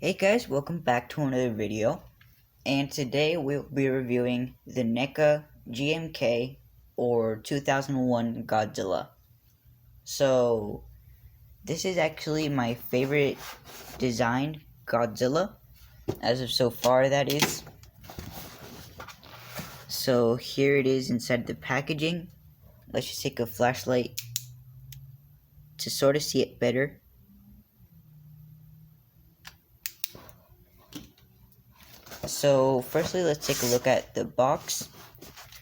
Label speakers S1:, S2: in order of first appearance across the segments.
S1: Hey guys, welcome back to another video, and today we'll be reviewing the Neca GMK or 2001 Godzilla. So, this is actually my favorite design Godzilla, as of so far that is. So here it is inside the packaging. Let's just take a flashlight to sort of see it better. So firstly, let's take a look at the box.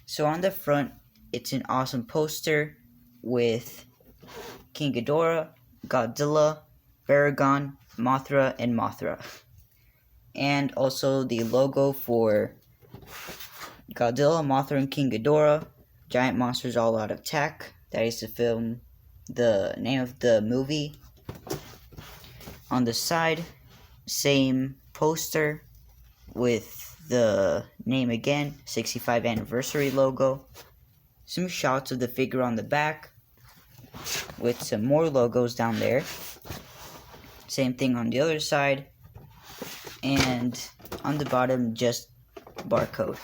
S1: So on the front, it's an awesome poster with King Ghidorah, Godzilla, Baragon, Mothra, and Mothra. And also the logo for Godzilla, Mothra, and King Ghidorah, Giant Monsters All Out Attack. That is the name of the movie. On the side, same poster with the name again, 65th anniversary logo. Some shots of the figure on the back with some more logos down there. Same thing on the other side. And on the bottom, just barcode.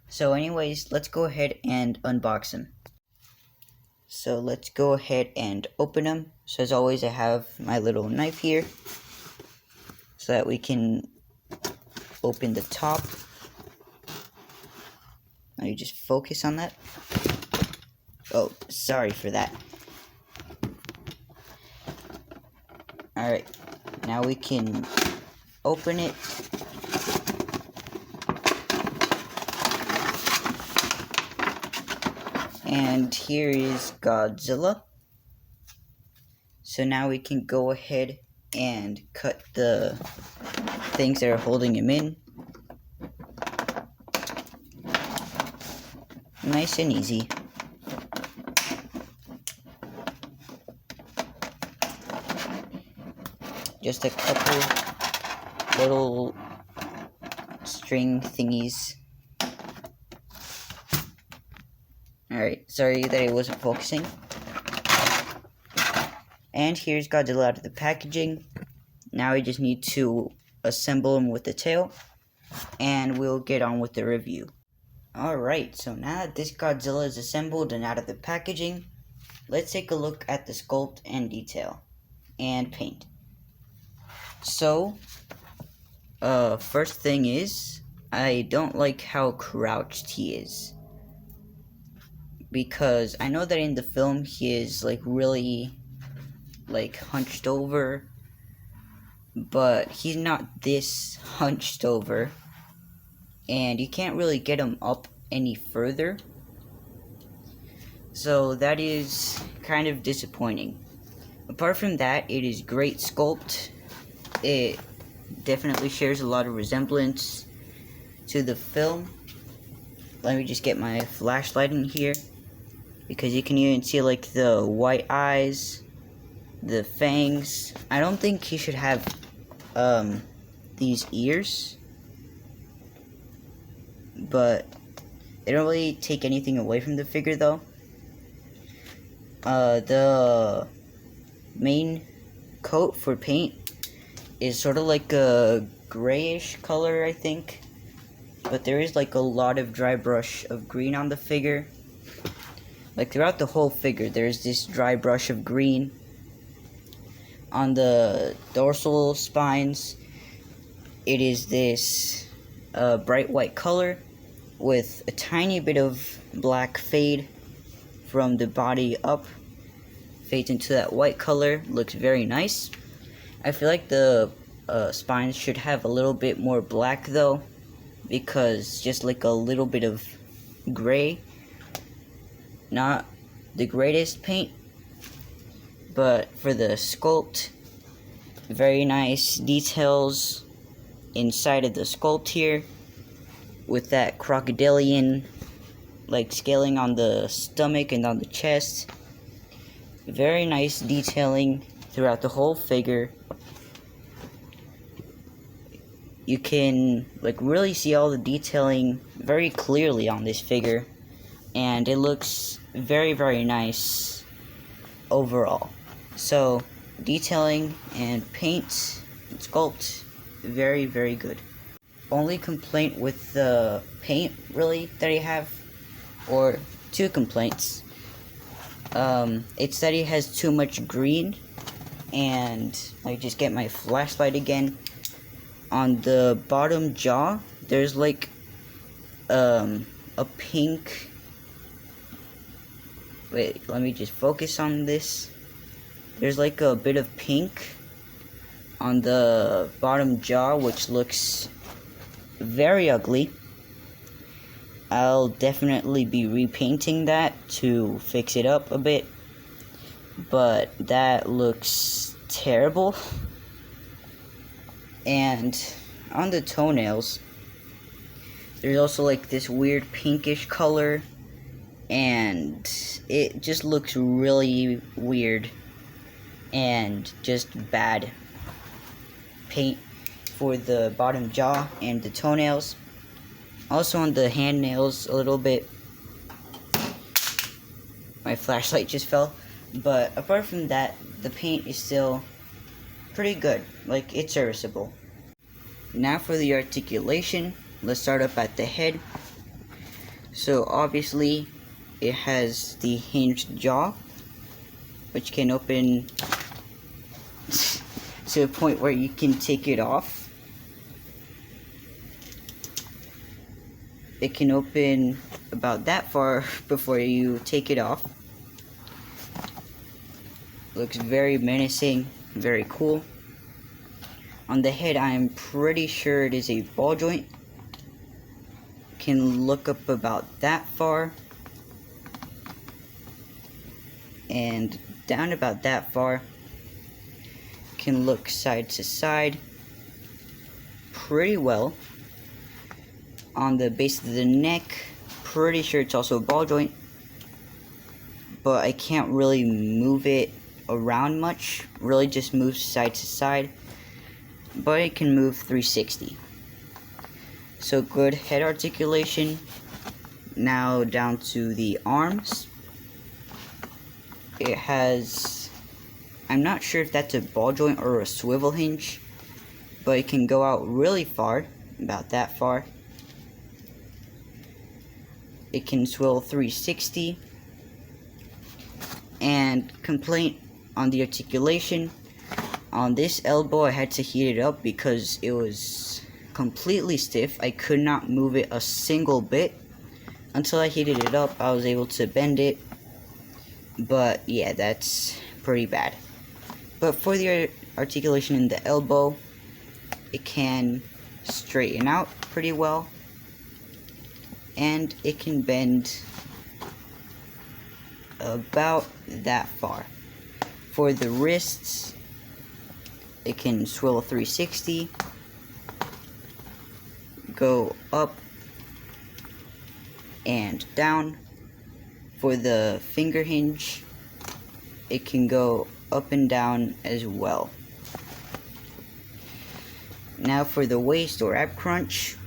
S1: So anyways, let's go ahead and unbox them. So let's go ahead and open them. So as always, I have my little knife here so that we can open the top. Now you just focus on that. Oh, sorry for that. Alright, now we can open it. And here is Godzilla. So now we can go ahead and cut the things that are holding him in. Nice and easy. Just a couple little string thingies. Alright, sorry that it wasn't focusing. And here's Godzilla out of the packaging. Now we just need to assemble him with the tail, and we'll get on with the review. Alright, so now that this Godzilla is assembled and out of the packaging, let's take a look at the sculpt and detail and paint. So, first thing is, I don't like how crouched he is. Because I know that in the film he is really hunched over, but he's not this hunched over, and you can't really get him up any further. So that is kind of disappointing. Apart from that, it is great sculpt. It definitely shares a lot of resemblance to the film. Let me just get my flashlight in here, because you can even see the white eyes, the fangs. I don't think he should have these ears, but they don't really take anything away from the figure though. The main coat for paint is sort of like a grayish color, I think, but there is a lot of dry brush of green on the figure. Throughout the whole figure, there's this dry brush of green. On the dorsal spines, it is this bright white color with a tiny bit of black fade from the body up. Fades into that white color. Looks very nice. I feel like the spines should have a little bit more black though, because just a little bit of gray. Not the greatest paint, but for the sculpt, very nice details inside of the sculpt here, with that crocodilian scaling on the stomach and on the chest. Very nice detailing throughout the whole figure. You can really see all the detailing very clearly on this figure, and it looks very, very nice overall. So detailing and paint sculpt, very, very good. Only complaint with the paint, really, that I have, or two complaints. It's that it has too much green, and I just get my flashlight again. On the bottom jaw, there's like a pink. Wait, let me just focus on this. There's like a bit of pink on the bottom jaw, which looks very ugly. I'll definitely be repainting that to fix it up a bit, but that looks terrible. And on the toenails, there's also like this weird pinkish color, and it just looks really weird and just bad. Paint for the bottom jaw and the toenails. Also on the hand nails a little bit. My flashlight just fell. But apart from that, the paint is still pretty good. Like, it's serviceable. Now for the articulation. Let's start up at the head. So obviously it has the hinged jaw, which can open to a point where you can take it off. It can open about that far before you take it off. Looks very menacing, very cool. On the head, I'm pretty sure it is a ball joint. Can look up about that far. And down about that far. Can look side to side pretty well. On the base of the neck, pretty sure it's also a ball joint, but I can't really move it around much. Really just moves side to side, but it can move 360. So good head articulation. Now down to the arms. It has, I'm not sure if that's a ball joint or a swivel hinge, but it can go out really far, about that far. It can swivel 360. And complaint on the articulation. On this elbow, I had to heat it up because it was completely stiff. I could not move it a single bit. Until I heated it up, I was able to bend it. But yeah, that's pretty bad. But for the articulation in the elbow, it can straighten out pretty well. And it can bend about that far. For the wrists, it can swivel 360, go up and down. For the finger hinge, it can go up and down as well. Now for the waist or ab crunch,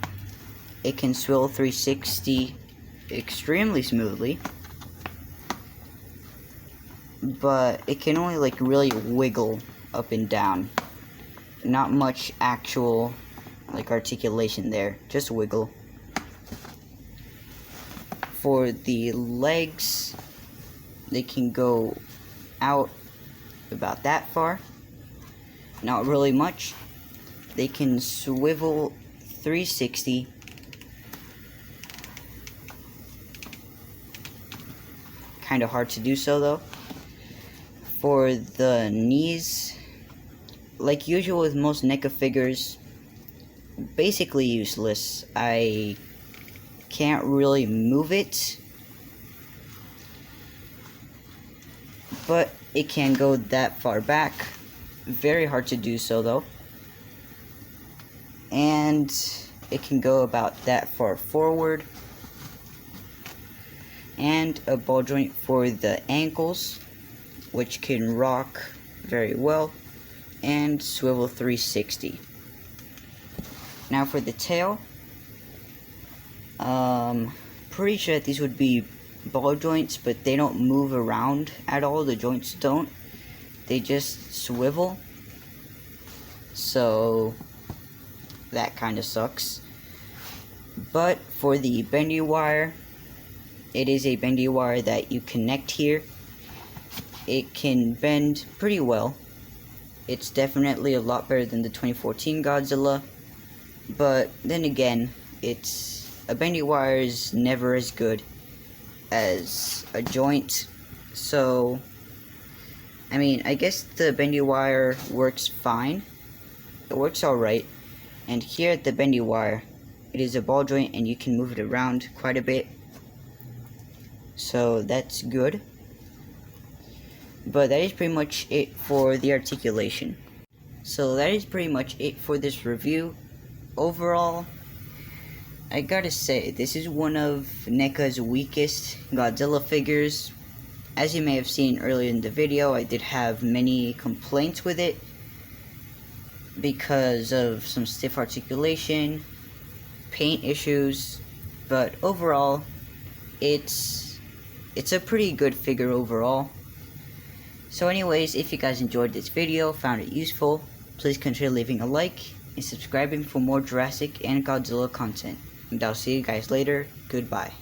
S1: it can swivel 360 extremely smoothly, but it can only like really wiggle up and down. Not much actual like articulation there, just wiggle. For the legs, they can go out about that far, not really much. They can swivel 360. Kind of hard to do so though. For the knees, like usual with most Neca figures, basically useless. I can't really move it, but it can go that far back. Very hard to do so though. And it can go about that far forward. And a ball joint for the ankles, which can rock very well and swivel 360. Now for the tail, pretty sure that these would be ball joints, but they don't move around at all. The joints don't. They just swivel. so that kind of sucks. But for the bendy wire, it is a bendy wire that you connect here. It can bend pretty well. It's definitely a lot better than the 2014 Godzilla, but then again, a bendy wire is never as good as a joint. So I mean, I guess the bendy wire works fine. It works alright. And here at the bendy wire, it is a ball joint and you can move it around quite a bit. So that's good. But that is pretty much it for the articulation. So that is pretty much it for this review. Overall, I gotta say, this is one of NECA's weakest Godzilla figures. As you may have seen earlier in the video, I did have many complaints with it because of some stiff articulation, paint issues, but overall, it's a pretty good figure overall. So anyways, if you guys enjoyed this video, found it useful, please consider leaving a like and subscribing for more Jurassic and Godzilla content. And I'll see you guys later. Goodbye.